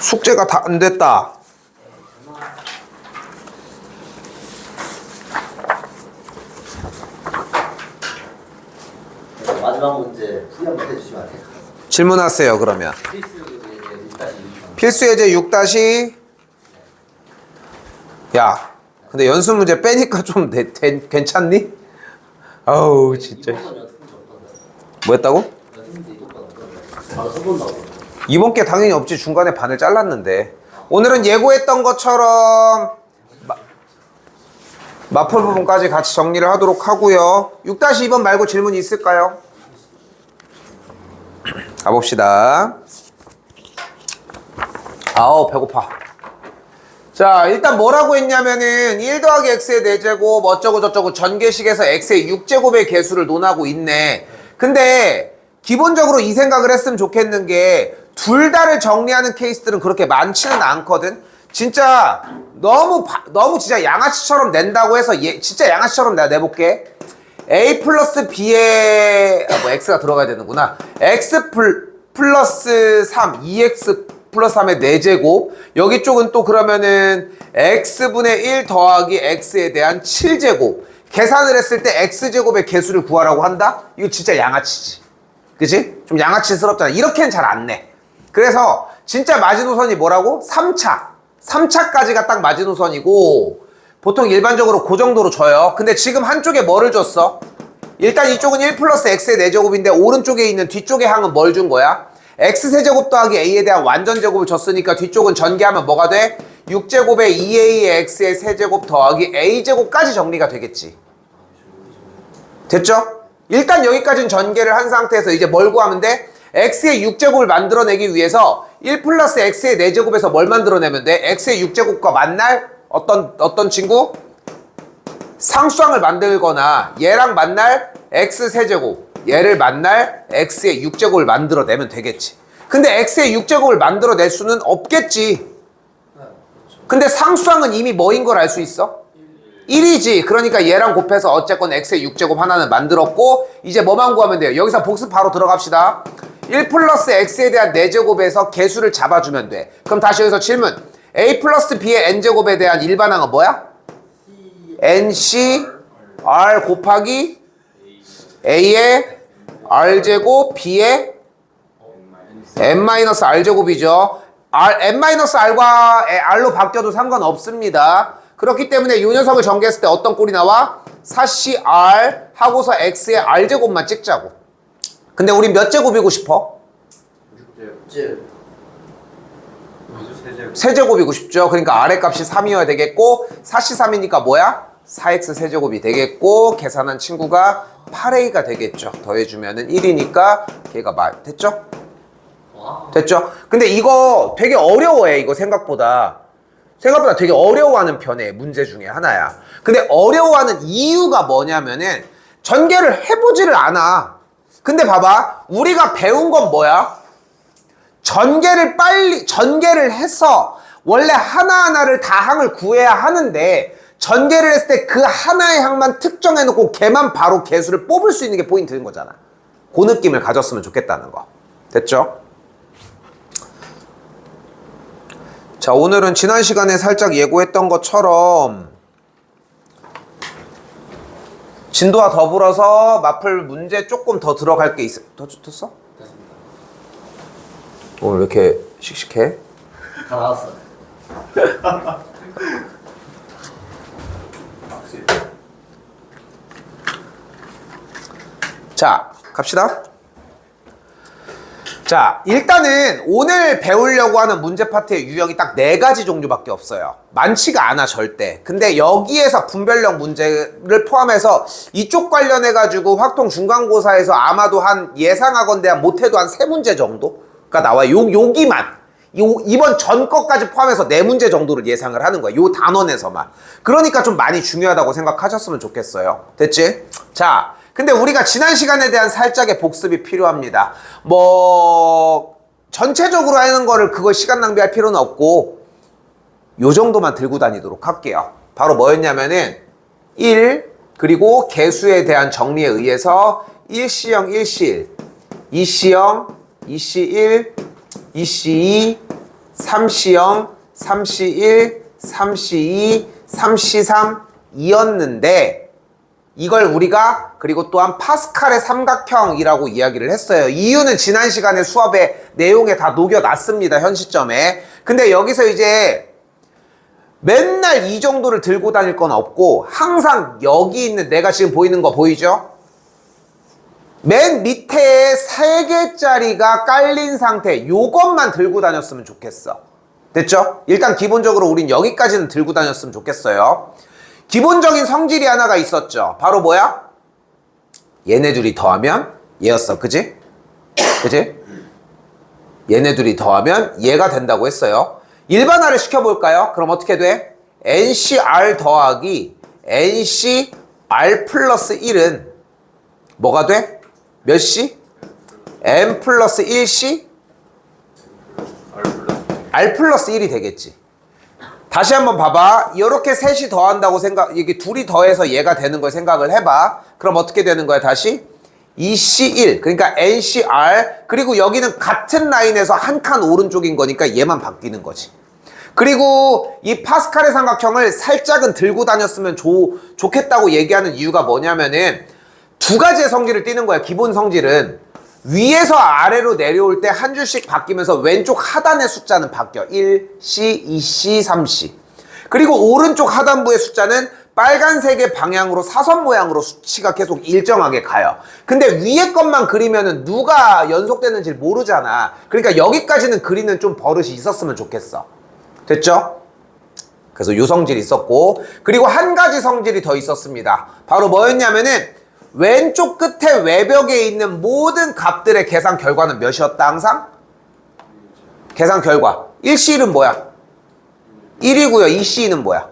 숙제가 다 안 됐다. 마지막 문제 풀이 한번 해주시면 안 돼요? 질문하세요 그러면. 필수 예제 6 야 근데 연습 문제 빼니까 좀 괜찮니? 아우 진짜. 뭐 했다고? 이번 게 당연히 없지. 중간에 반을 잘랐는데. 오늘은 예고했던 것처럼 마풀 부분까지 같이 정리를 하도록 하고요. 6-2번 말고 질문 있을까요? 가봅시다. 아우 배고파. 자 일단 뭐라고 했냐면은 1 더하기 x의 4제곱 어쩌고 저쩌고 전개식에서 x의 6제곱의 개수를 논하고 있네. 근데 기본적으로 이 생각을 했으면 좋겠는 게 둘 다를 정리하는 케이스들은 그렇게 많지는 않거든. 진짜 너무 진짜 양아치처럼 낸다고 해서 진짜 양아치처럼 내가 내볼게. a 플러스 b에 뭐 x가 들어가야 되는구나. x 플러스 3 2x 플러스 3의 4제곱. 여기 쪽은 또 그러면은 x분의 1 더하기 x에 대한 7제곱. 계산을 했을 때 x제곱의 개수를 구하라고 한다? 이거 진짜 양아치지. 그치? 좀 양아치스럽잖아. 이렇게는 잘 안 내. 그래서 진짜 마지노선이 뭐라고? 3차. 3차까지가 딱 마지노선이고 보통 일반적으로 그 정도로 줘요. 근데 지금 한쪽에 뭐를 줬어? 일단 이쪽은 1 플러스 x의 4제곱인데 오른쪽에 있는 뒤쪽의 항은 뭘 준 거야? x세제곱 더하기 a에 대한 완전제곱을 줬으니까 뒤쪽은 전개하면 뭐가 돼? 6제곱에 2a의 x의 세제곱 더하기 a제곱까지 정리가 되겠지. 됐죠? 일단 여기까지는 전개를 한 상태에서 이제 뭘 구하면 돼? x의 6제곱을 만들어내기 위해서 1 플러스 x의 4제곱에서 뭘 만들어내면 돼? x의 6제곱과 만날 어떤 친구? 상수항을 만들거나 얘랑 만날 x세제곱, 얘를 만날 x의 6제곱을 만들어내면 되겠지. 근데 x의 6제곱을 만들어낼 수는 없겠지. 근데 상수항은 이미 뭐인 걸 알 수 있어? 1이지. 그러니까 얘랑 곱해서 어쨌건 x의 6제곱 하나는 만들었고 이제 뭐만 구하면 돼요? 여기서 복습 바로 들어갑시다. 1 플러스 x에 대한 4제곱에서 개수를 잡아주면 돼. 그럼 다시 여기서 질문. a 플러스 b의 n제곱에 대한 일반항은 뭐야? nc r 곱하기 a의 r제곱 b의 n-r제곱이죠. n-r과 r로 바뀌어도 상관없습니다. 그렇기 때문에 이 녀석을 전개했을 때 어떤 꼴이 나와? 4c r 하고서 x의 r제곱만 찍자고. 근데 우린 몇 제곱이고 싶어? 6제곱. 세제곱이고 싶죠. 그러니까 아래 값이 3이어야 되겠고 4c 3이니까 뭐야? 4x 세제곱이 되겠고 계산한 친구가 8a가 되겠죠. 더해주면은 1이니까 걔가 됐죠? 됐죠? 근데 이거 되게 어려워해. 이거 생각보다 되게 어려워하는 편의 문제 중에 하나야. 근데 어려워하는 이유가 뭐냐면은 전개를 해보지를 않아. 근데 봐봐. 우리가 배운 건 뭐야? 전개를 해서 원래 하나하나를 다 항을 구해야 하는데 전개를 했을 때 그 하나의 항만 특정해놓고 걔만 바로 개수를 뽑을 수 있는 게 포인트인 거잖아. 그 느낌을 가졌으면 좋겠다는 거. 됐죠? 자, 오늘은 지난 시간에 살짝 예고했던 것처럼 진도와 더불어서 마플 문제 조금 더 들어갈 게 있어. 더 줬어? 오늘 왜 이렇게 씩씩해? 다 나왔어. 자, 갑시다. 자, 일단은 오늘 배우려고 하는 문제 파트의 유형이 딱 4가지 종류밖에 없어요. 많지가 않아 절대. 근데 여기에서 분별력 문제를 포함해서 이쪽 관련해가지고 확통 중간고사에서 아마도 한 예상하건대 한 못해도 한 3문제 정도가 나와요. 여기만. 이번 전 것까지 포함해서 4문제 정도를 예상을 하는 거야. 요 단원에서만. 그러니까 좀 많이 중요하다고 생각하셨으면 좋겠어요. 됐지? 자, 근데 우리가 지난 시간에 대한 살짝의 복습이 필요합니다. 전체적으로 하는 거를 그걸 시간 낭비할 필요는 없고 요 정도만 들고 다니도록 할게요. 바로 뭐였냐면은 1 그리고 개수에 대한 정리에 의해서 1C0, 1C1, 2C0, 2C1, 2C2, 3C0, 3C1, 3C2, 3C3 이었는데 이걸 우리가 그리고 또한 파스칼의 삼각형이라고 이야기를 했어요. 이유는 지난 시간에 수업의 내용에 다 녹여놨습니다. 현 시점에. 근데 여기서 이제 맨날 이 정도를 들고 다닐 건 없고 항상 여기 있는 내가 지금 보이는 거 보이죠? 맨 밑에 3개짜리가 깔린 상태 요것만 들고 다녔으면 좋겠어. 됐죠? 일단 기본적으로 우린 여기까지는 들고 다녔으면 좋겠어요. 기본적인 성질이 하나가 있었죠. 바로 뭐야? 얘네 둘이 더하면 얘였어. 그지? 그지? 얘네 둘이 더하면 얘가 된다고 했어요. 일반화를 시켜볼까요? 그럼 어떻게 돼? NCR 더하기 NCR 플러스 1은 뭐가 돼? 몇 C? N 플러스 1C? R 플러스 1이 되겠지. 다시 한번 봐봐. 이렇게 셋이 더한다고 이게 둘이 더해서 얘가 되는 걸 생각을 해봐. 그럼 어떻게 되는 거야, 다시? 2C1. 그러니까 NCR. 그리고 여기는 같은 라인에서 한 칸 오른쪽인 거니까 얘만 바뀌는 거지. 그리고 이 파스칼의 삼각형을 살짝은 들고 다녔으면 좋겠다고 얘기하는 이유가 뭐냐면은 두 가지의 성질을 띠는 거야. 기본 성질은 위에서 아래로 내려올 때 한 줄씩 바뀌면서 왼쪽 하단의 숫자는 바뀌어. 1C, 2C, 3C. 그리고 오른쪽 하단부의 숫자는 빨간색의 방향으로 사선 모양으로 수치가 계속 일정하게 가요. 근데 위에 것만 그리면은 누가 연속되는지 모르잖아. 그러니까 여기까지는 그리는 좀 버릇이 있었으면 좋겠어. 됐죠? 그래서 요 성질이 있었고, 그리고 한 가지 성질이 더 있었습니다. 바로 뭐였냐면은 왼쪽 끝에 외벽에 있는 모든 값들의 계산 결과는 몇이었다 항상? 계산 결과 1C1은 뭐야? 1이고요. 2C2는 뭐야?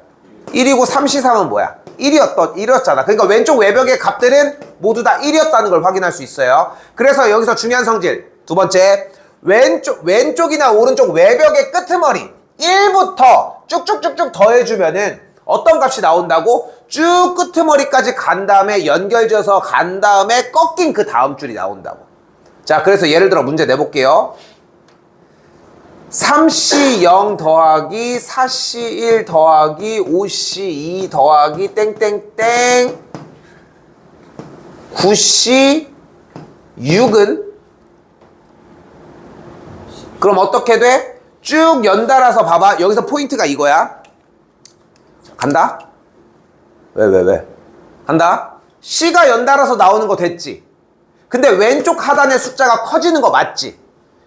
1이고 3C3은 뭐야? 1이었잖아. 그러니까 왼쪽 외벽의 값들은 모두 다 1이었다는 걸 확인할 수 있어요. 그래서 여기서 중요한 성질 두 번째, 왼쪽이나 오른쪽 외벽의 끄트머리 1부터 쭉쭉쭉쭉 더해주면은 어떤 값이 나온다고? 쭉 끄트머리까지 간 다음에 연결져서 간 다음에 꺾인 그 다음 줄이 나온다고. 자, 그래서 예를 들어 문제 내볼게요. 3C0 더하기 4C1 더하기 5C2 더하기 땡땡땡 9C6은 그럼 어떻게 돼? 쭉 연달아서 봐봐. 여기서 포인트가 이거야. 간다? 왜? 간다? C가 연달아서 나오는 거 됐지? 근데 왼쪽 하단의 숫자가 커지는 거 맞지?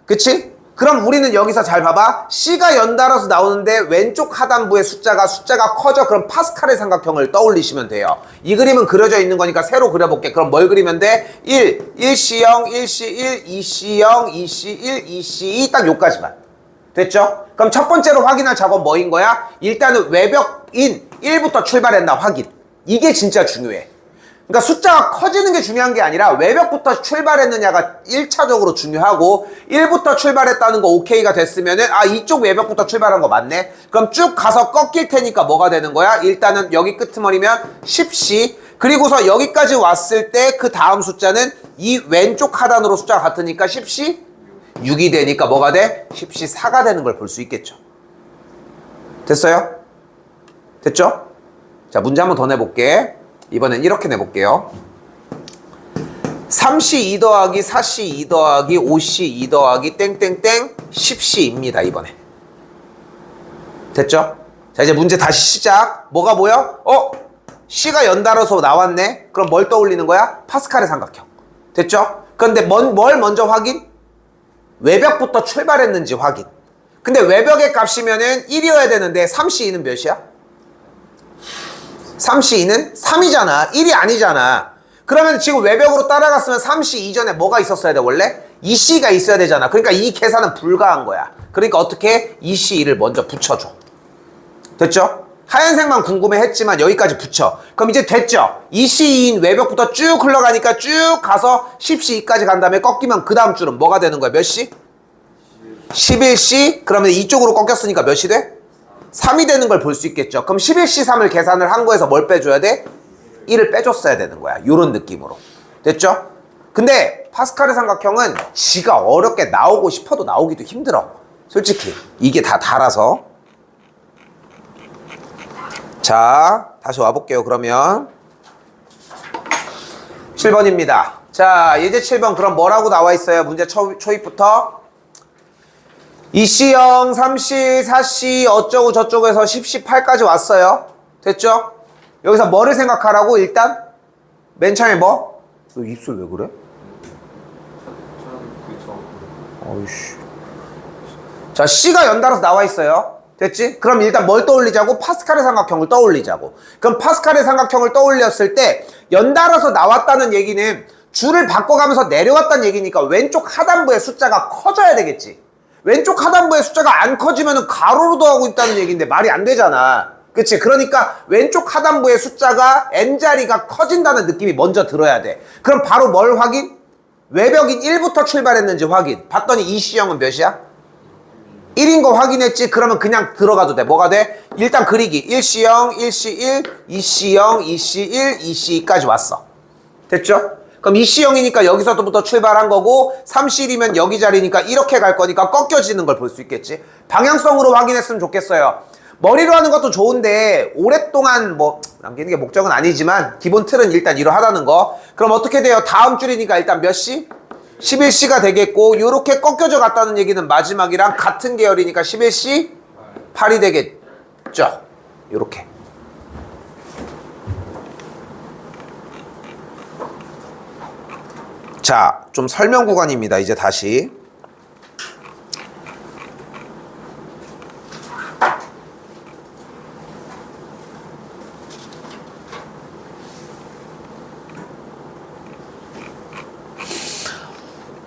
그치? 그럼 우리는 여기서 잘 봐봐. C가 연달아서 나오는데 왼쪽 하단부의 숫자가 커져. 그럼 파스칼의 삼각형을 떠올리시면 돼요. 이 그림은 그려져 있는 거니까 새로 그려볼게. 그럼 뭘 그리면 돼? 1C0, 1C1, 2C0, 2C1, 2C2 딱 요까지만. 됐죠? 그럼 첫 번째로 확인할 작업 뭐인 거야? 일단은 외벽인 1부터 출발했나 확인. 이게 진짜 중요해. 그러니까 숫자가 커지는 게 중요한 게 아니라 외벽부터 출발했느냐가 1차적으로 중요하고 1부터 출발했다는 거 오케이가 됐으면은 아 이쪽 외벽부터 출발한 거 맞네. 그럼 쭉 가서 꺾일 테니까 뭐가 되는 거야? 일단은 여기 끄트머리면 10C 그리고서 여기까지 왔을 때 그 다음 숫자는 이 왼쪽 하단으로 숫자가 같으니까 10C 6이 되니까 뭐가 돼? 10C 4가 되는 걸 볼 수 있겠죠. 됐어요? 됐죠? 자, 문제 한번 더 내볼게. 이번엔 이렇게 내볼게요. 3C2 더하기 4C2 더하기 5C2 더하기 땡땡땡 10C입니다. 이번에. 됐죠? 자, 이제 문제 다시 시작. 뭐가 보여? C가 연달아서 나왔네. 그럼 뭘 떠올리는 거야? 파스칼의 삼각형. 됐죠? 그런데 뭘 먼저 확인? 외벽부터 출발했는지 확인. 근데 외벽의 값이면은 1이어야 되는데 3C2는 몇이야? 3C2는 3이잖아. 1이 아니잖아. 그러면 지금 외벽으로 따라갔으면 3C 이전에 뭐가 있었어야 돼 원래? 2C가 있어야 되잖아. 그러니까 이 계산은 불가한 거야. 그러니까 어떻게 2C2를 먼저 붙여줘. 됐죠? 하얀색만 궁금해했지만 여기까지 붙여. 그럼 이제 됐죠? 2C2인 외벽부터 쭉 흘러가니까 쭉 가서 10C2까지 간 다음에 꺾이면 그 다음 줄은 뭐가 되는 거야? 몇 C? 11C? 그러면 이쪽으로 꺾였으니까 몇이 돼? 3이 되는 걸 볼 수 있겠죠. 그럼 11C 3을 계산을 한 거에서 뭘 빼줘야 돼? 1을 빼줬어야 되는 거야. 요런 느낌으로. 됐죠? 근데 파스칼의 삼각형은 지가 어렵게 나오고 싶어도 나오기도 힘들어. 솔직히 이게 다 달아서. 자, 다시 와볼게요. 그러면 7번입니다. 자, 예제 7번 그럼 뭐라고 나와 있어요? 문제 초입부터 2C형, 3C, 4C 어쩌고 저쩌고 해서 10, 18까지 왔어요. 됐죠? 여기서 뭐를 생각하라고? 일단 맨 처음에 뭐? 너 입술 왜 그래? 어이씨. 자, C가 연달아서 나와 있어요. 됐지? 그럼 일단 뭘 떠올리자고? 파스칼의 삼각형을 떠올리자고. 그럼 파스칼의 삼각형을 떠올렸을 때 연달아서 나왔다는 얘기는 줄을 바꿔가면서 내려왔다는 얘기니까 왼쪽 하단부의 숫자가 커져야 되겠지. 왼쪽 하단부의 숫자가 안 커지면 가로로 더하고 있다는 얘기인데 말이 안 되잖아. 그치? 그러니까 왼쪽 하단부의 숫자가 n자리가 커진다는 느낌이 먼저 들어야 돼. 그럼 바로 뭘 확인? 외벽인 1부터 출발했는지 확인. 봤더니 이 C형은 몇이야? 1인 거 확인했지? 그러면 그냥 들어가도 돼. 뭐가 돼? 일단 그리기. 1C형, 1C1, 2C형, 2C1, 2C2까지 왔어. 됐죠? 그럼 2C형이니까 여기서부터 출발한 거고 3C1이면 여기 자리니까 이렇게 갈 거니까 꺾여지는 걸 볼 수 있겠지? 방향성으로 확인했으면 좋겠어요. 머리로 하는 것도 좋은데 오랫동안 뭐 남기는 게 목적은 아니지만 기본 틀은 일단 이러하다는 거. 그럼 어떻게 돼요? 다음 줄이니까 일단 몇 C? 11C가 되겠고 요렇게 꺾여져 갔다는 얘기는 마지막이랑 같은 계열이니까 11C 8이 되겠죠. 요렇게. 자, 좀 설명 구간입니다. 이제 다시.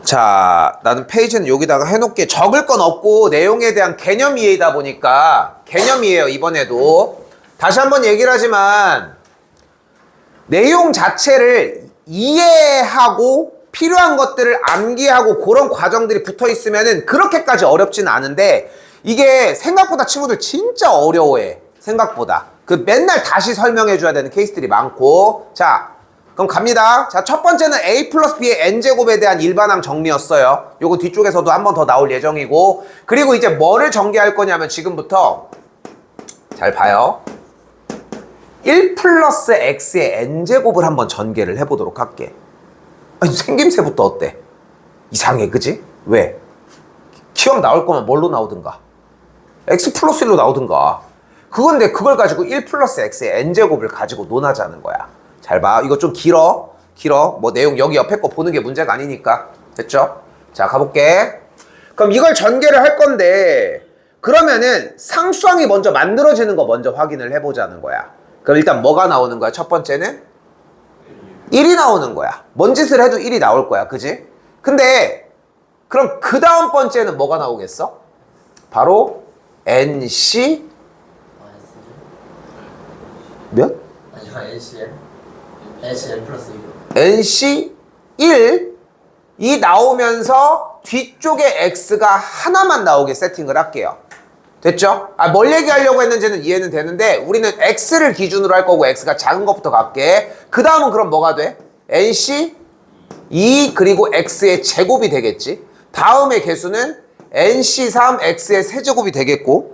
자, 나는 페이지는 여기다가 해놓게. 적을 건 없고 내용에 대한 개념 이해이다 보니까 개념이에요. 이번에도 다시 한번 얘기를 하지만 내용 자체를 이해하고 필요한 것들을 암기하고 그런 과정들이 붙어 있으면은 그렇게까지 어렵지는 않은데 이게 생각보다 친구들 진짜 어려워해. 생각보다 그 맨날 다시 설명해 줘야 되는 케이스들이 많고. 자, 그럼 갑니다. 자, 첫 번째는 A 플러스 B의 N제곱에 대한 일반항 정리였어요. 요거 뒤쪽에서도 한 번 더 나올 예정이고. 그리고 이제 뭐를 전개할 거냐면 지금부터 잘 봐요. 1 플러스 X의 N제곱을 한번 전개를 해보도록 할게. 아니, 생김새부터 어때? 이상해, 그지? 왜? 기억 나올 거면 뭘로 나오든가. X 플러스 1로 나오든가. 그건데 그걸 가지고 1 플러스 X의 N제곱을 가지고 논하자는 거야. 잘 봐. 이거 좀 길어. 뭐 내용 여기 옆에 거 보는 게 문제가 아니니까. 됐죠? 자, 가볼게. 그럼 이걸 전개를 할 건데 그러면은 상수항이 먼저 만들어지는 거 먼저 확인을 해보자는 거야. 그럼 일단 뭐가 나오는 거야? 첫 번째는 1이 나오는 거야. 뭔 짓을 해도 1이 나올 거야. 그지? 근데 그럼 그 다음 번째는 뭐가 나오겠어? 바로 NC 몇? 아니요, NCN 플러스 1. NC 1이 나오면서 뒤쪽에 X가 하나만 나오게 세팅을 할게요. 됐죠? 뭘 얘기하려고 했는지는 이해는 되는데 우리는 X를 기준으로 할 거고 X가 작은 것부터 갈게. 그 다음은 그럼 뭐가 돼? NC 2 그리고 X의 제곱이 되겠지. 다음의 개수는 NC 3 X의 세제곱이 되겠고,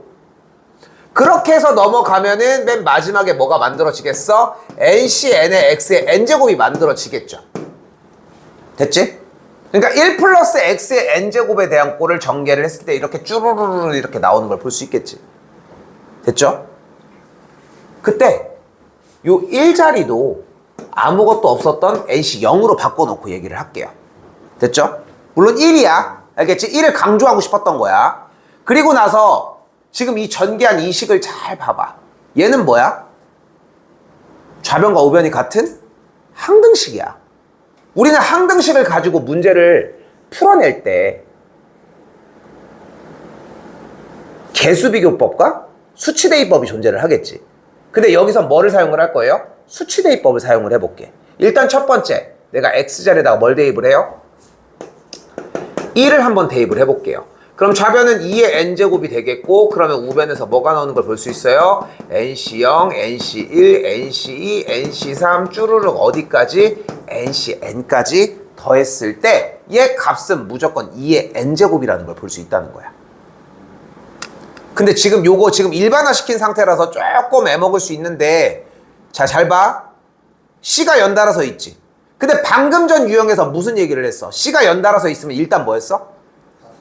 그렇게 해서 넘어가면은 맨 마지막에 뭐가 만들어지겠어? NCN의 X의 N제곱이 만들어지겠죠. 됐지? 그러니까 1 플러스 X의 N제곱에 대한 꼴을 전개를 했을 때 이렇게 쭈루루루 이렇게 나오는 걸 볼 수 있겠지. 됐죠? 그때 요 1자리도 아무것도 없었던 NC 0으로 바꿔놓고 얘기를 할게요. 됐죠? 물론 1이야. 알겠지? 1을 강조하고 싶었던 거야. 그리고 나서 지금 이 전개한 이 식을 잘 봐봐. 얘는 뭐야? 좌변과 우변이 같은 항등식이야. 우리는 항등식을 가지고 문제를 풀어낼 때 개수비교법과 수치대입법이 존재를 하겠지. 근데 여기서 뭐를 사용을 할 거예요? 수치대입법을 사용을 해볼게. 일단 첫 번째, 내가 X자리에다가 뭘 대입을 해요? 1을 한번 대입을 해볼게요. 그럼 좌변은 2의 n제곱이 되겠고, 그러면 우변에서 뭐가 나오는 걸 볼 수 있어요? NC0, NC1, NC2, NC3 쭈루룩 어디까지? NCn까지 더했을 때 얘 값은 무조건 2의 n제곱이라는 걸 볼 수 있다는 거야. 근데 지금 요거 지금 일반화 시킨 상태라서 조금 애먹을 수 있는데, 자, 잘 봐. C가 연달아서 있지. 근데 방금 전 유형에서 무슨 얘기를 했어? C가 연달아서 있으면 일단 뭐였어?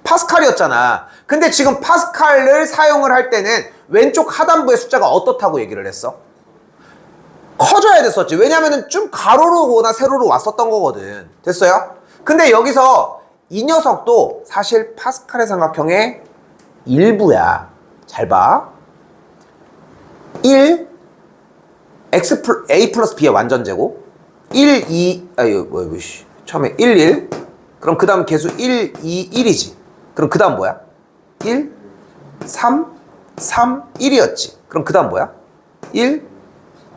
파스칼이었잖아. 근데 지금 파스칼을 사용을 할 때는 왼쪽 하단부의 숫자가 어떻다고 얘기를 했어? 커져야 됐었지. 왜냐면은 좀 가로로 오나 세로로 왔었던 거거든. 됐어요? 근데 여기서 이 녀석도 사실 파스칼의 삼각형의 일부야. 잘 봐. 1 A 플러스 B의 완전제곱 1, 2 처음에 1, 1 그럼 그 다음 개수 1, 2, 1이지. 그럼 그 다음 뭐야? 1, 3, 3, 1이었지. 그럼 그 다음 뭐야? 1,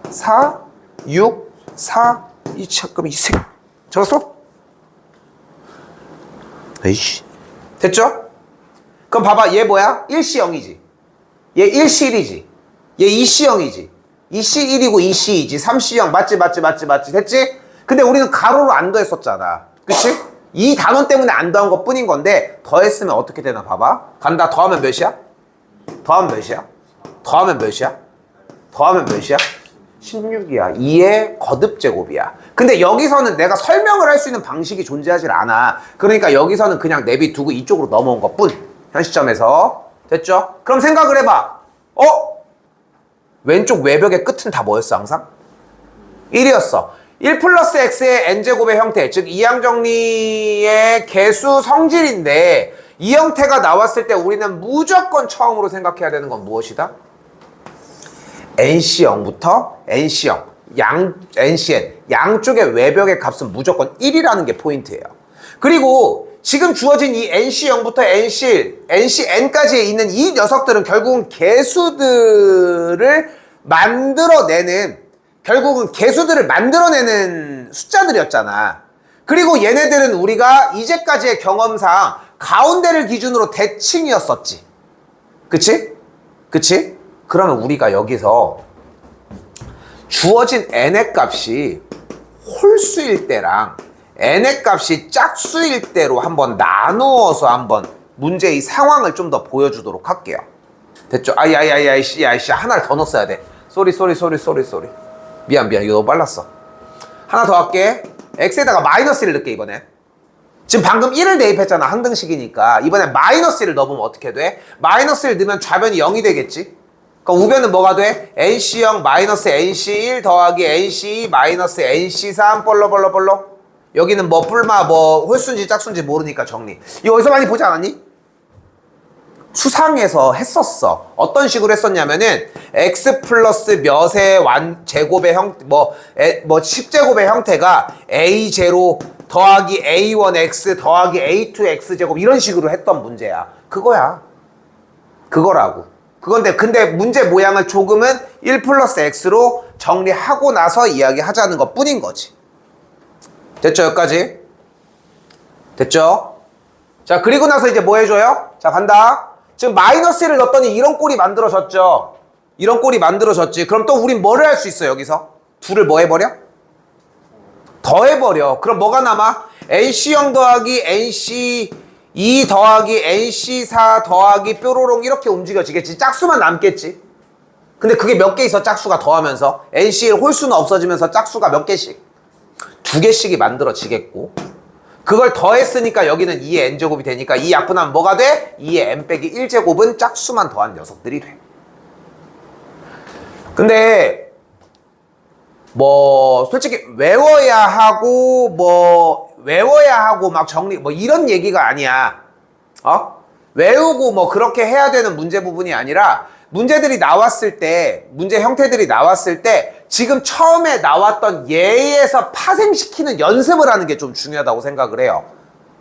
4, 6, 4, 2, 잠깐만, 이 색. 적었어? 에이씨. 됐죠? 그럼 봐봐, 얘 뭐야? 1C 0이지. 얘 1C 1이지. 얘 2C 0이지. 2C 1이고 2C 2지. 3C 0. 맞지? 됐지? 근데 우리는 가로로 안 더했었잖아. 그치? 이 단원 때문에 안 더한 것 뿐인 건데, 더했으면 어떻게 되나 봐봐. 간다. 더하면 몇이야? 더하면 몇이야? 더하면 몇이야? 더하면 몇이야? 16이야. 2의 거듭제곱이야. 근데 여기서는 내가 설명을 할 수 있는 방식이 존재하질 않아. 그러니까 여기서는 그냥 내비두고 이쪽으로 넘어온 것 뿐. 현 시점에서. 됐죠? 그럼 생각을 해봐. 왼쪽 외벽의 끝은 다 뭐였어 항상? 1이었어. 1 플러스 x의 n제곱의 형태, 즉 이항정리의 개수 성질인데 이 형태가 나왔을 때 우리는 무조건 처음으로 생각해야 되는 건 무엇이다? NC0부터 NC0, NCN 양쪽의 외벽의 값은 무조건 1이라는 게 포인트예요. 그리고 지금 주어진 이 NC0부터 NC1, NCN까지 있는 이 녀석들은 결국은 개수들을 만들어내는 숫자들이었잖아. 그리고 얘네들은 우리가 이제까지의 경험상 가운데를 기준으로 대칭이었었지. 그치? 그러면 우리가 여기서 주어진 n의 값이 홀수일 때랑 n의 값이 짝수일 때로 한번 나누어서 한번 문제의 상황을 좀 더 보여주도록 할게요. 됐죠? 야이씨 하나를 더 넣었어야 돼. 쏘리. 미안 이거 너무 빨랐어. 하나 더 할게. x에다가 마이너스 1을 넣을게 이번에. 지금 방금 1을 대입했잖아. 항등식이니까. 이번에 마이너스 1을 넣으면 어떻게 돼? 마이너스 1 넣으면 좌변이 0이 되겠지? 그럼 우변은 뭐가 돼? NC0 마이너스 NC1 더하기 NC2 마이너스 NC3 볼로. 여기는 뭐 뿔마 뭐 홀수인지 짝수인지 모르니까 정리. 이거 어디서 많이 보지 않았니? 수상에서 했었어. 어떤 식으로 했었냐면은 x 플러스 몇의 제곱의 뭐 10제곱의 형태가 a0 더하기 a1x 더하기 a2x 제곱 이런 식으로 했던 문제야. 그거라고. 근데 문제 모양을 조금은 1 플러스 x로 정리하고 나서 이야기하자는 것 뿐인 거지. 됐죠? 여기까지? 됐죠? 자, 그리고 나서 이제 뭐 해줘요? 자, 간다. 지금 마이너스 1을 넣었더니 이런 꼴이 만들어졌죠? 이런 꼴이 만들어졌지. 그럼 또 우린 뭐를 할 수 있어, 여기서? 둘을 뭐 해버려? 더해버려. 그럼 뭐가 남아? NC0 더하기 NC2 더하기 NC4 더하기 뾰로롱 이렇게 움직여지겠지. 짝수만 남겠지. 근데 그게 몇 개 있어, 짝수가 더하면서? NC1 홀수는 없어지면서 짝수가 몇 개씩? 2개씩이 만들어지겠고, 그걸 더했으니까 여기는 2의 n제곱이 되니까 이 약분하면 뭐가 돼? 2의 n 빼기 1제곱은 짝수만 더한 녀석들이 돼. 근데 뭐 솔직히 외워야 하고 막 정리 뭐 이런 얘기가 아니야. 외우고 뭐 그렇게 해야 되는 문제 부분이 아니라 문제들이 나왔을 때, 문제 형태들이 나왔을 때 지금 처음에 나왔던 예에서 파생시키는 연습을 하는 게 좀 중요하다고 생각을 해요.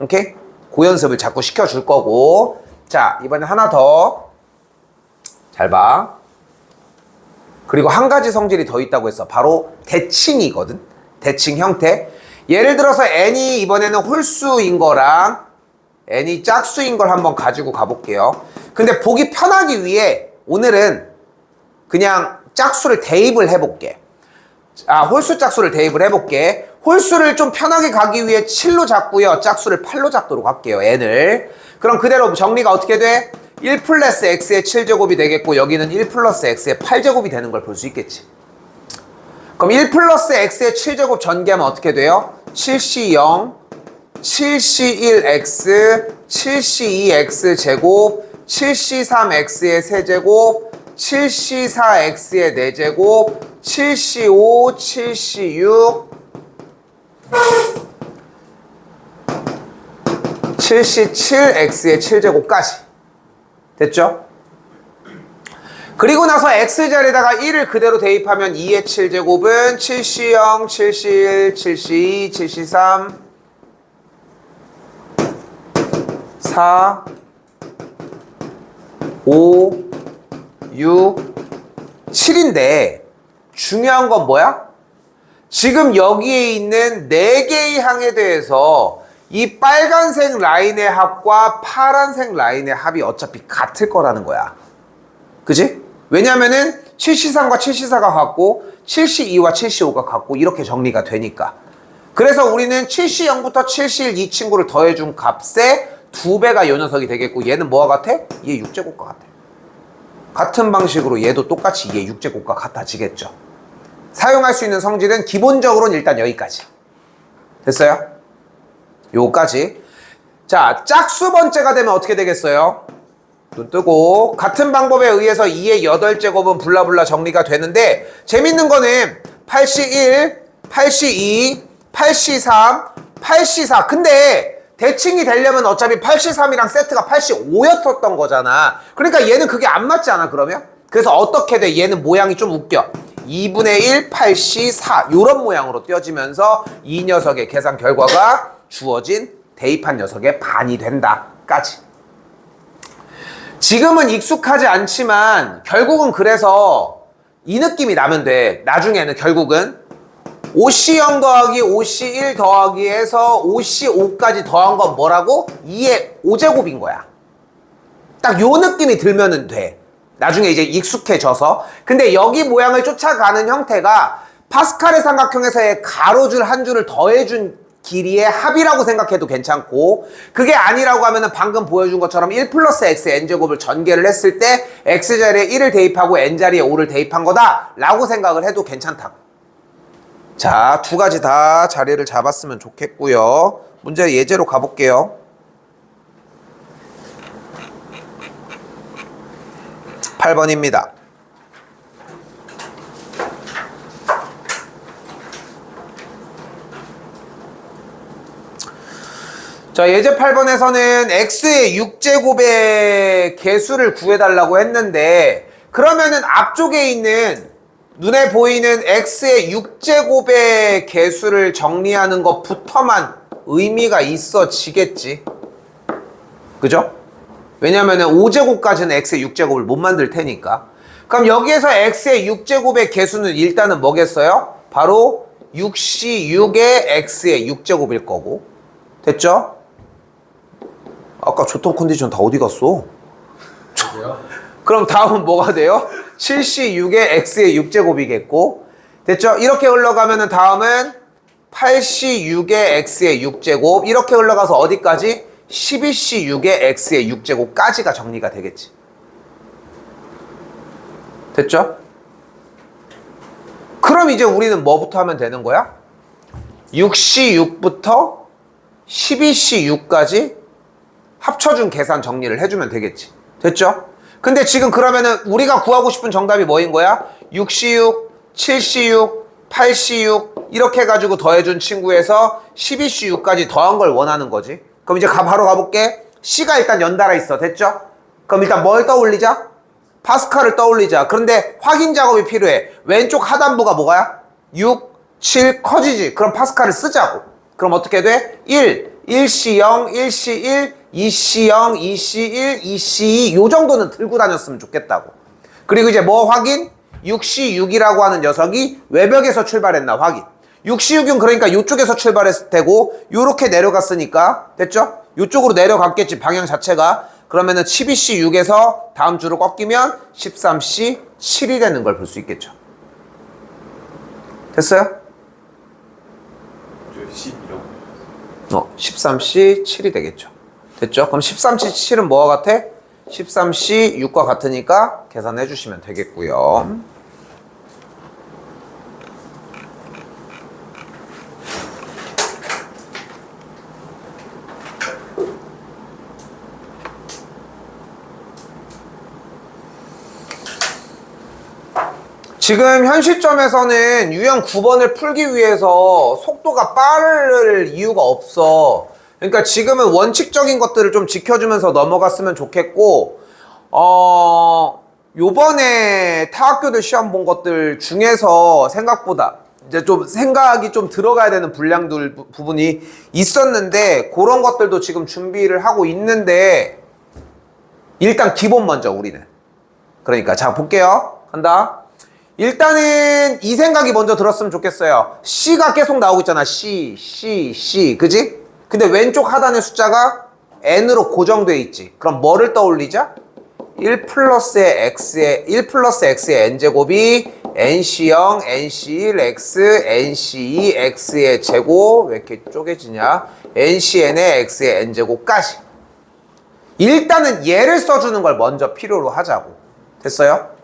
오케이? 그 연습을 자꾸 시켜줄 거고. 자, 이번에 하나 더. 잘 봐. 그리고 한 가지 성질이 더 있다고 했어. 바로 대칭이거든. 대칭 형태. 예를 들어서 n이 이번에는 홀수인 거랑 n이 짝수인 걸 한번 가지고 가볼게요. 근데 보기 편하기 위해 오늘은 그냥 짝수를 대입을 해볼게. 홀수 짝수를 대입을 해볼게. 홀수를 좀 편하게 가기 위해 7로 잡고요. 짝수를 8로 잡도록 할게요. n을. 그럼 그대로 정리가 어떻게 돼? 1 플러스 x의 7제곱이 되겠고 여기는 1 플러스 x의 8제곱이 되는 걸 볼 수 있겠지. 그럼 1 플러스 x의 7제곱 전개하면 어떻게 돼요? 7c0, 7c1x, 7c2x 제곱, 7c3x의 세제곱, 7c4x의 4제곱, 7c5, 7c6, 7c7x의 7제곱까지 됐죠? 그리고 나서 x자리에다가 1을 그대로 대입하면 2의 7제곱은 7c0, 7c1, 7c2, 7c3, 4, 5, 6, 7인데 중요한 건 뭐야? 지금 여기에 있는 4개의 항에 대해서 이 빨간색 라인의 합과 파란색 라인의 합이 어차피 같을 거라는 거야. 그지? 왜냐면은 7C3과 7C4가 같고 7C2와 7C5가 같고 이렇게 정리가 되니까. 그래서 우리는 7C0부터 7C1 이 친구를 더해준 값의 2배가 요 녀석이 되겠고 얘는 뭐와 같아? 얘 6제곱과 같아. 같은 방식으로 얘도 똑같이 얘 6제곱과 같아지겠죠. 사용할 수 있는 성질은 기본적으로는 일단 여기까지. 됐어요? 요까지. 자, 짝수 번째가 되면 어떻게 되겠어요? 눈 뜨고 같은 방법에 의해서 2의 8제곱은 블라블라 정리가 되는데 재밌는 거는 8C1, 8C2, 8C3, 8C4 근데 대칭이 되려면 어차피 8C3이랑 세트가 8C5였었던 거잖아. 그러니까 얘는 그게 안 맞지 않아 그러면? 그래서 어떻게 돼? 얘는 모양이 좀 웃겨. 2분의 1, 8C4 요런 모양으로 띄어지면서 이 녀석의 계산 결과가 주어진 대입한 녀석의 반이 된다까지. 지금은 익숙하지 않지만 결국은 그래서 이 느낌이 나면 돼. 나중에는 결국은 5C0 더하기 5C1 더하기 해서 5C5까지 더한 건 뭐라고? 2의 5제곱인 거야. 딱 요 느낌이 들면은 돼. 나중에 이제 익숙해져서. 근데 여기 모양을 쫓아가는 형태가 파스칼의 삼각형에서의 가로줄 한 줄을 더해준 길이의 합이라고 생각해도 괜찮고 그게 아니라고 하면은 방금 보여준 것처럼 1 플러스 x n제곱을 전개를 했을 때 x자리에 1을 대입하고 n자리에 5를 대입한 거다 라고 생각을 해도 괜찮다고. 자, 두 가지 다 자리를 잡았으면 좋겠고요. 문제 예제로 가볼게요. 8번입니다. 자, 예제 8번에서는 x의 6제곱의 개수를 구해달라고 했는데 그러면은 앞쪽에 있는 눈에 보이는 x의 6제곱의 개수를 정리하는 것부터만 의미가 있어지겠지. 그죠? 왜냐면은 5제곱까지는 x의 6제곱을 못 만들 테니까. 그럼 여기에서 x의 6제곱의 개수는 일단은 뭐겠어요? 바로 6c6의 x의 6제곱일 거고. 됐죠? 아까 좋던 컨디션 다 어디 갔어? 그럼 다음은 뭐가 돼요? 7c6의 x의 6제곱이겠고 됐죠? 이렇게 흘러가면은 다음은 8c6의 x의 6제곱 이렇게 흘러가서 어디까지? 12c6의 x의 6제곱까지가 정리가 되겠지. 됐죠? 그럼 이제 우리는 뭐부터 하면 되는 거야? 6c6부터 12c6까지 합쳐준 계산 정리를 해주면 되겠지. 됐죠? 근데 지금 그러면은 우리가 구하고 싶은 정답이 뭐인 거야? 6c6, 7c6, 8c6 이렇게 해가지고 더해준 친구에서 12c6까지 더한 걸 원하는 거지. 그럼 이제 바로 가볼게. C가 일단 연달아 있어. 됐죠? 그럼 일단 뭘 떠올리자? 파스칼을 떠올리자. 그런데 확인 작업이 필요해. 왼쪽 하단부가 뭐야? 6, 7 커지지. 그럼 파스칼을 쓰자고. 그럼 어떻게 돼? 1, 1C0, 1C1, 2C0, 2C1, 2C2 요 정도는 들고 다녔으면 좋겠다고. 그리고 이제 뭐 확인? 6C6이라고 하는 녀석이 외벽에서 출발했나 확인. 6C6은 그러니까 이쪽에서 출발했을 테고 요렇게 내려갔으니까 됐죠? 이쪽으로 내려갔겠지 방향 자체가. 그러면은 12C6에서 다음 줄을 꺾이면 13C7이 되는 걸 볼 수 있겠죠. 됐어요? 13C7이 되겠죠. 됐죠? 그럼 13C7은 뭐와 같아? 13C 6과 같으니까 계산해 주시면 되겠고요. 지금 현 시점에서는 유형 9번을 풀기 위해서 속도가 빠를 이유가 없어. 그러니까 지금은 원칙적인 것들을 좀 지켜주면서 넘어갔으면 좋겠고, 요번에 타학교들 시험 본 것들 중에서 생각보다 이제 좀 생각이 좀 들어가야 되는 분량들 부분이 있었는데, 그런 것들도 지금 준비를 하고 있는데, 일단 기본 먼저 우리는. 그러니까 자 볼게요. 간다. 일단은 이 생각이 먼저 들었으면 좋겠어요. C가 계속 나오고 있잖아. C. 그지? 근데 왼쪽 하단의 숫자가 N으로 고정돼 있지. 그럼 뭐를 떠올리자? 1 플러스 X의 N제곱이 NC0, NC1, X, NC2, X의 제곱. 왜 이렇게 쪼개지냐? NCN의 X의 N제곱까지. 일단은 얘를 써주는 걸 먼저 필요로 하자고. 됐어요?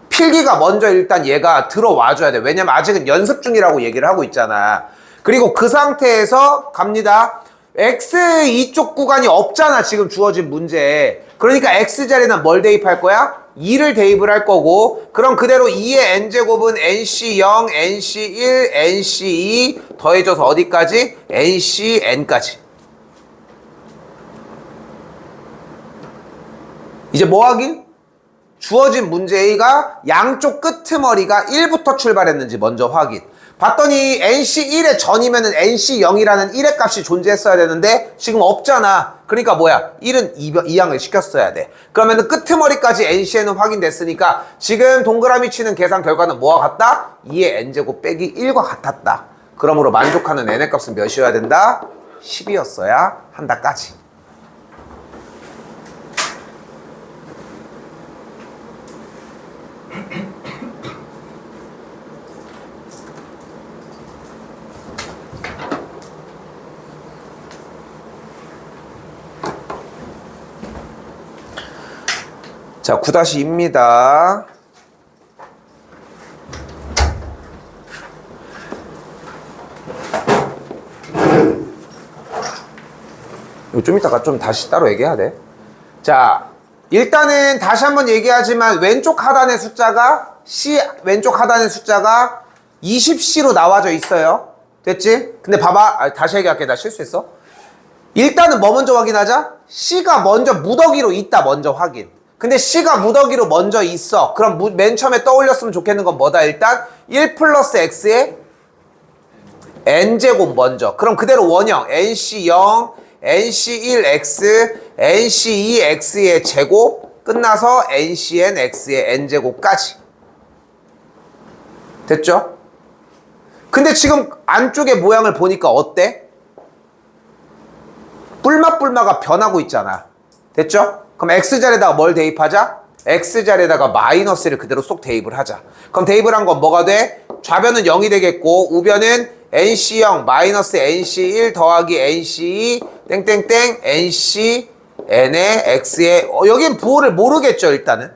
필기가 먼저 일단 얘가 들어와줘야 돼. 왜냐면 아직은 연습 중이라고 얘기를 하고 있잖아. 그리고 그 상태에서 갑니다. X 이쪽 구간이 없잖아. 지금 주어진 문제에. 그러니까 X자리는 뭘 대입할 거야? 2를 대입을 할 거고, 그럼 그대로 2의 N제곱은 NC0, NC1, NC2 더해져서 어디까지? NCN까지. 이제 뭐 하기? 주어진 문제가 양쪽 끄트머리가 1부터 출발했는지 먼저 확인. 봤더니 NC1의 전이면은 NC0이라는 1의 값이 존재했어야 되는데 지금 없잖아. 그러니까 뭐야? 1은 2항을 시켰어야 돼. 그러면은 끄트머리까지 NCN은 확인됐으니까 지금 동그라미 치는 계산 결과는 뭐와 같다? 2의 N제곱 빼기 1과 같았다. 그러므로 만족하는 N의 값은 몇이어야 된다? 10이었어야 한다까지. 자, 9-2입니다. 이거 좀 이따가 좀 다시 따로 얘기해야 돼. 자, 일단은 다시 한번 얘기하지만 왼쪽 하단의 숫자가 왼쪽 하단의 숫자가 20C로 나와져 있어요. 됐지? 근데 봐봐. 다시 얘기할게. 나 실수했어. 일단은 뭐 먼저 확인하자? C가 먼저 무더기로 있다. 먼저 확인. 근데 C가 무더기로 먼저 있어. 그럼 맨 처음에 떠올렸으면 좋겠는 건 뭐다? 일단 1 플러스 X의 N제곱 먼저. 그럼 그대로 원형 NC0, NC1X, NC2X의 제곱 끝나서 NCNX의 N제곱까지. 됐죠? 근데 지금 안쪽의 모양을 보니까 어때? 뿔마가 변하고 있잖아. 됐죠? 그럼 X자리에다가 뭘 대입하자? X자리에다가 마이너스를 그대로 쏙 대입을 하자. 그럼 대입을 한 건 뭐가 돼? 좌변은 0이 되겠고 우변은 NC0 마이너스 NC1 더하기 NC2 땡땡땡 NCN의 X의 여긴 부호를 모르겠죠 일단은.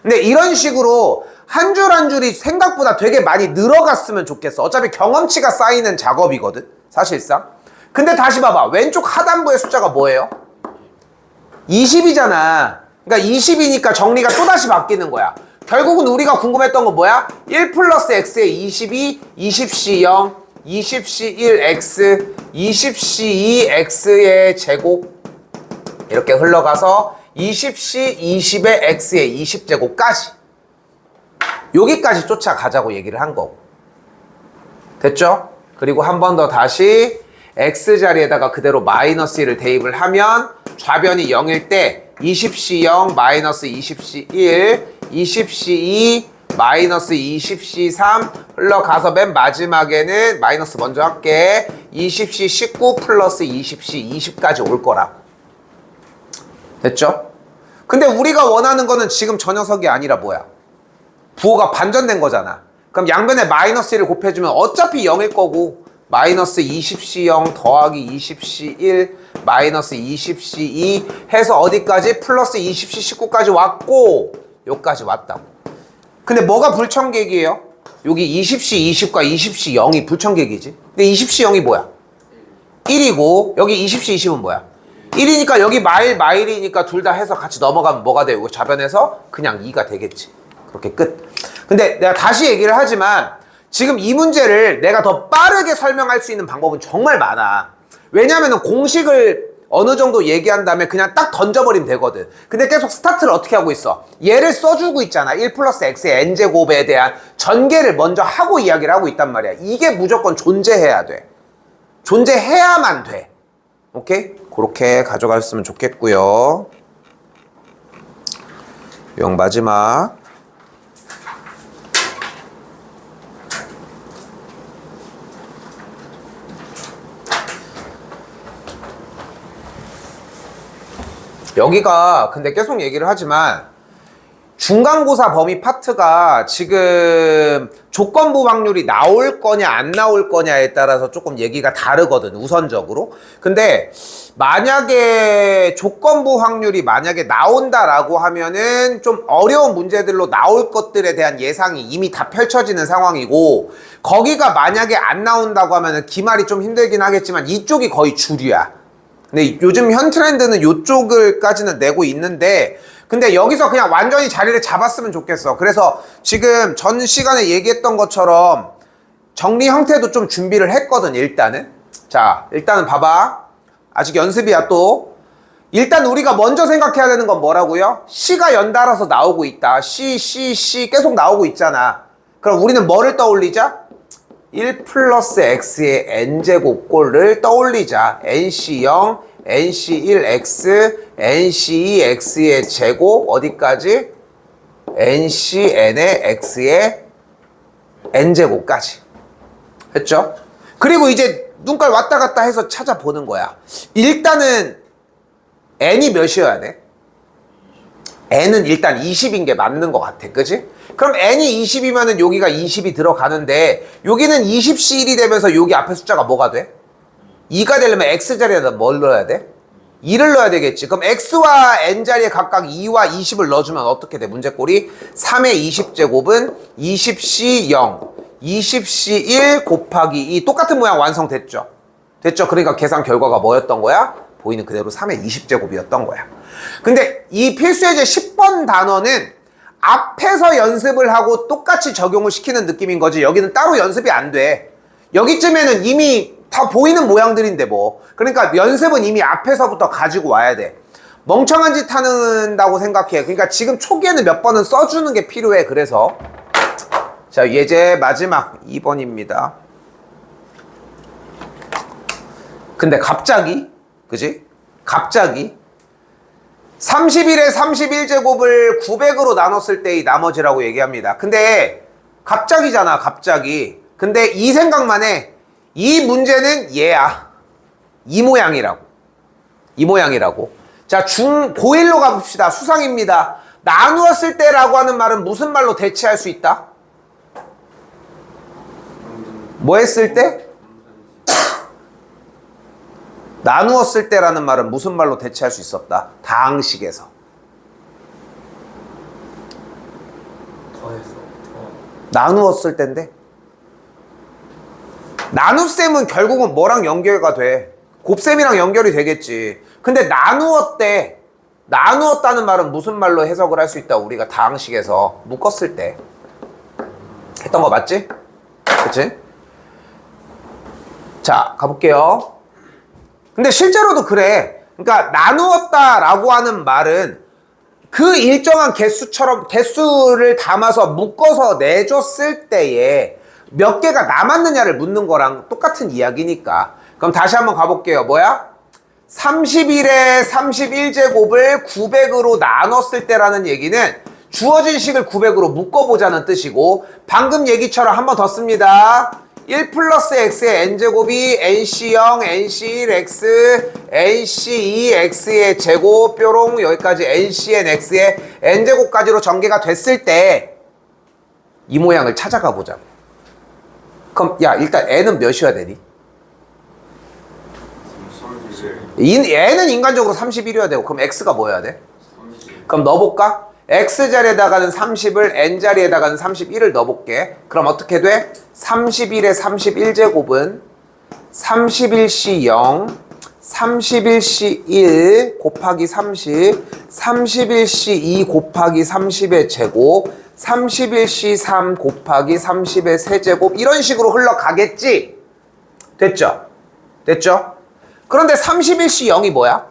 근데 이런 식으로 한 줄 한 줄이 생각보다 되게 많이 늘어갔으면 좋겠어. 어차피 경험치가 쌓이는 작업이거든 사실상. 근데 다시 봐봐. 왼쪽 하단부의 숫자가 뭐예요? 20이잖아. 그러니까 20이니까 정리가 또다시 바뀌는 거야. 결국은 우리가 궁금했던 건 뭐야? 1 플러스 X의 22, 20C0, 20C1X, 20C2X의 제곱 이렇게 흘러가서 20C, 20의 X의 20제곱까지 여기까지 쫓아가자고 얘기를 한 거고. 됐죠? 그리고 한 번 더 다시 X자리에다가 그대로 마이너스 1을 대입을 하면 좌변이 0일 때 20C0 마이너스 20C1 20C2 마이너스 20C3 흘러가서 맨 마지막에는 마이너스 먼저 할게 20C19 플러스 20C 20까지 올 거라. 됐죠? 근데 우리가 원하는 거는 지금 저 녀석이 아니라 뭐야? 부호가 반전된 거잖아. 그럼 양변에 마이너스 1을 곱해주면 어차피 0일 거고 마이너스 20C0 더하기 20C1 마이너스 20C2 해서 어디까지? 플러스 20C19까지 왔고 여기까지 왔다고. 근데 뭐가 불청객이에요? 여기 20C 20과 20C 0이 불청객이지. 근데 20C 0이 뭐야? 1이고 여기 20C 20은 뭐야? 1이니까 여기 마일이니까 둘 다 해서 같이 넘어가면 뭐가 돼요? 이거 좌변해서 그냥 2가 되겠지. 그렇게 끝. 근데 내가 다시 얘기를 하지만 지금 이 문제를 내가 더 빠르게 설명할 수 있는 방법은 정말 많아. 왜냐면은 공식을 어느 정도 얘기한 다음에 그냥 딱 던져버리면 되거든. 근데 계속 스타트를 어떻게 하고 있어? 얘를 써주고 있잖아. 1 플러스 x의 n제곱에 대한 전개를 먼저 하고 이야기를 하고 있단 말이야. 이게 무조건 존재해야 돼. 존재해야만 돼. 오케이? 그렇게 가져갔으면 좋겠고요. 영 마지막. 여기가 근데 계속 얘기를 하지만 중간고사 범위 파트가 지금 조건부 확률이 나올 거냐 안 나올 거냐에 따라서 조금 얘기가 다르거든, 우선적으로. 근데 만약에 조건부 확률이 만약에 나온다라고 하면은 좀 어려운 문제들로 나올 것들에 대한 예상이 이미 다 펼쳐지는 상황이고, 거기가 만약에 안 나온다고 하면은 기말이 좀 힘들긴 하겠지만 이쪽이 거의 주류야. 근데 요즘 현 트렌드는 이쪽을까지는 내고 있는데, 근데 여기서 그냥 완전히 자리를 잡았으면 좋겠어. 그래서 지금 전 시간에 얘기했던 것처럼 정리 형태도 좀 준비를 했거든, 일단은. 자, 일단은 봐봐. 아직 연습이야, 또. 일단 우리가 먼저 생각해야 되는 건 뭐라고요? C가 연달아서 나오고 있다. C 계속 나오고 있잖아. 그럼 우리는 뭐를 떠올리자? 1 플러스 x의 n제곱꼴을 떠올리자. nc0, nc1x, nc2x의 제곱 어디까지? ncn의 x의 n제곱까지. 했죠? 그리고 이제 눈깔 왔다 갔다 해서 찾아보는 거야. 일단은 n이 몇이어야 돼? n은 일단 20인 게 맞는 것 같아. 그지? 그럼 n이 20이면은 여기가 20이 들어가는데 여기는 20C1이 되면서 여기 앞에 숫자가 뭐가 돼? 2가 되려면 x자리에다 뭘 넣어야 돼? 2를 넣어야 되겠지. 그럼 x와 n 자리에 각각 2와 20을 넣어주면 어떻게 돼? 문제꼴이 3의 20제곱은 20C0, 20C1 곱하기 2. 똑같은 모양 완성됐죠? 됐죠? 그러니까 계산 결과가 뭐였던 거야? 보이는 그대로 3의 20제곱이었던 거야. 근데 이 필수예제 10번 단원은 앞에서 연습을 하고 똑같이 적용을 시키는 느낌인 거지. 여기는 따로 연습이 안 돼. 여기쯤에는 이미 다 보이는 모양들인데 뭐. 그러니까 연습은 이미 앞에서부터 가지고 와야 돼. 멍청한 짓 하는다고 생각해. 그러니까 지금 초기에는 몇 번은 써주는 게 필요해. 그래서 자, 예제 마지막 2번입니다. 근데 갑자기, 그지? 갑자기 31의 31제곱을 900으로 나눴을 때의 나머지라고 얘기합니다. 근데 갑자기잖아, 갑자기. 근데 이 생각만 해. 이 문제는 얘야. 이 모양이라고. 이 모양이라고. 자, 고1로 가봅시다. 수상입니다. 나누었을 때라고 하는 말은 무슨 말로 대체할 수 있다? 뭐 했을 때? 나누었을 때라는 말은 무슨 말로 대체할 수 있었다? 다항식에서. 더해서. 나누었을 때인데? 나눗셈은 결국은 뭐랑 연결가 돼? 곱셈이랑 연결이 되겠지. 근데 나누었대. 나누었다는 말은 무슨 말로 해석을 할 수 있다? 우리가 다항식에서 묶었을 때 했던 거 맞지? 그치? 자, 가볼게요. 근데 실제로도 그래. 그러니까 나누었다라고 하는 말은 그 일정한 개수처럼 개수를 담아서 묶어서 내줬을 때에 몇 개가 남았느냐를 묻는 거랑 똑같은 이야기니까. 그럼 다시 한번 가볼게요. 뭐야? 31의 31제곱을 900으로 나눴을 때라는 얘기는 주어진 식을 900으로 묶어보자는 뜻이고, 방금 얘기처럼 한 번 더 씁니다. 1 플러스 x의 n제곱이 nc0, nc1x, nc2x의 제곱, 뾰롱, 여기까지 ncnx의 n제곱까지로 전개가 됐을 때 이 모양을 찾아가 보자. 그럼 야, 일단 n은 몇이어야 되니? 32제 얘는 인간적으로 31이어야 되고 그럼 x가 뭐여야 돼? 30. 그럼 넣어볼까? x자리에다가는 30을 n자리에다가는 31을 넣어볼게. 그럼 어떻게 돼? 31의 31제곱은 31c 0 31c 1 곱하기 30 31c 2 곱하기 30의 제곱 31c 3 곱하기 30의 세제곱 이런 식으로 흘러가겠지? 됐죠? 됐죠? 그런데 31c 0이 뭐야?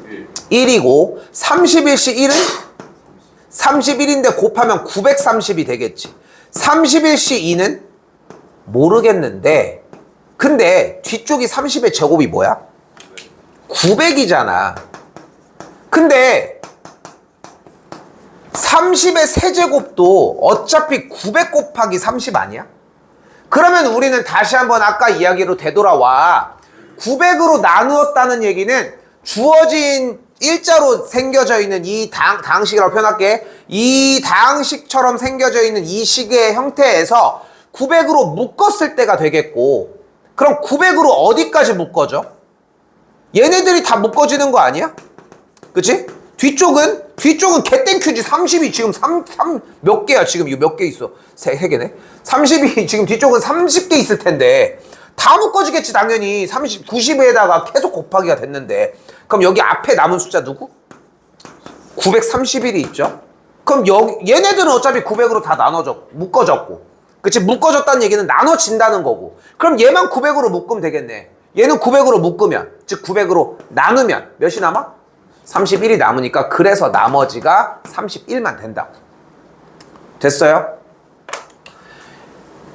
1. 1이고 31c 1은 31인데 곱하면 930이 되겠지. 31c 2는 모르겠는데 근데 뒤쪽이 30의 제곱이 뭐야? 900이잖아. 근데 30의 세제곱도 어차피 900 곱하기 30 아니야? 그러면 우리는 다시 한번 아까 이야기로 되돌아와. 900으로 나누었다는 얘기는 주어진 일자로 생겨져 있는 이 다항식이라고 표현할게. 이 다항식처럼 생겨져 있는 이 식의 형태에서 900으로 묶었을 때가 되겠고 그럼 900으로 어디까지 묶어져? 얘네들이 다 묶어지는 거 아니야? 그치? 뒤쪽은 개땡큐지. 30이 지금 몇 개야? 지금 이거 몇 개 있어? 세 개네? 30이 지금 뒤쪽은 30개 있을 텐데 다 묶어지겠지 당연히. 90에다가 계속 곱하기가 됐는데 그럼 여기 앞에 남은 숫자 누구? 931이 있죠? 그럼 얘네들은 어차피 900으로 다 묶어졌고 그치? 묶어졌다는 얘기는 나눠진다는 거고 그럼 얘만 900으로 묶으면 되겠네. 얘는 900으로 묶으면 즉 900으로 나누면 몇이 남아? 31이 남으니까 그래서 나머지가 31만 된다고. 됐어요?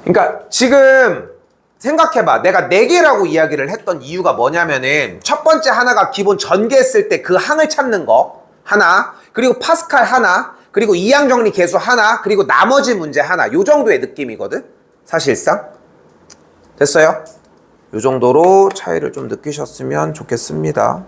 그러니까 지금 생각해봐. 내가 4개라고 이야기를 했던 이유가 뭐냐면은 첫 번째 하나가 기본 전개했을 때 그 항을 찾는 거 하나, 그리고 파스칼 하나, 그리고 이항정리 계수 하나, 그리고 나머지 문제 하나. 요 정도의 느낌이거든 사실상. 됐어요? 요 정도로 차이를 좀 느끼셨으면 좋겠습니다.